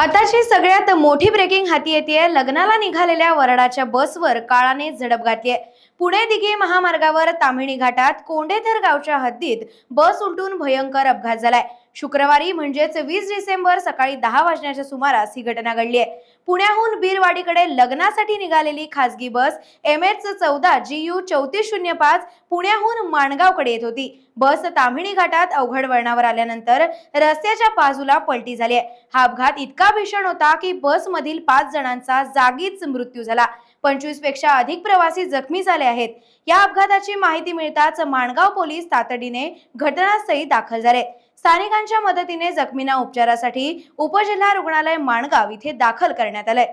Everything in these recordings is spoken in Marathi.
आताची सगळ्यात मोठी ब्रेकिंग हाती येते। लग्नाला निघालेल्या वराडाच्या बसवर काळाने झडप घातलीये। पुणे दिघे महामार्गावर ताम्हिणी घाटात कोंडेथर गावच्या हद्दीत बस उलटून भयंकर अपघात झालाय। शुक्रवारी म्हणजेच 20 डिसेंबर सकाळी 10 वाजण्याच्या सुमारास ही घटना घडली आहे। पुण्याहून बीरवाडीकडे लग्नासाठी निघालेली खासगी बस MH14 GU 3405 पुण्याहून माणगावकडे येत होती। बस ताम्हिणी घाटात अवघड वळणावर आल्यानंतर रस्त्याच्या बाजूला पलटी झाली आहे। हा अपघात इतका भीषण होता की बस मधील 5 जणांचा जागीच मृत्यू झाला। 25 पेक्षा अधिक प्रवासी जखमी झाले आहेत। या अपघाताची माहिती मिळताच माणगाव पोलीस तातडीने घटनास्थळी दाखल झाले। स्थानिकांच्या मदतीने जखमींना उपचारासाठी उपजिल्हा रुग्णालय माणगाव इथे दाखल करण्यात आले।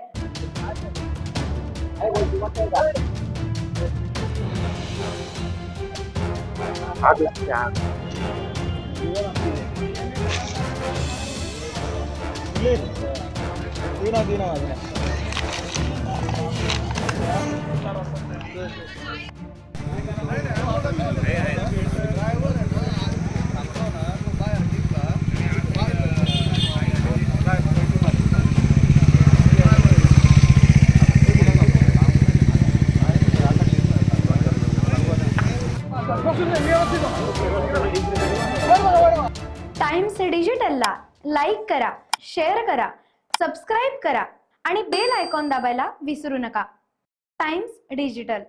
टाइम्स डिजिटलला लाईक करा, शेअर करा, सबस्क्राइब करा आणि बेल आयकॉन दाबायला विसरू नका। Times digital.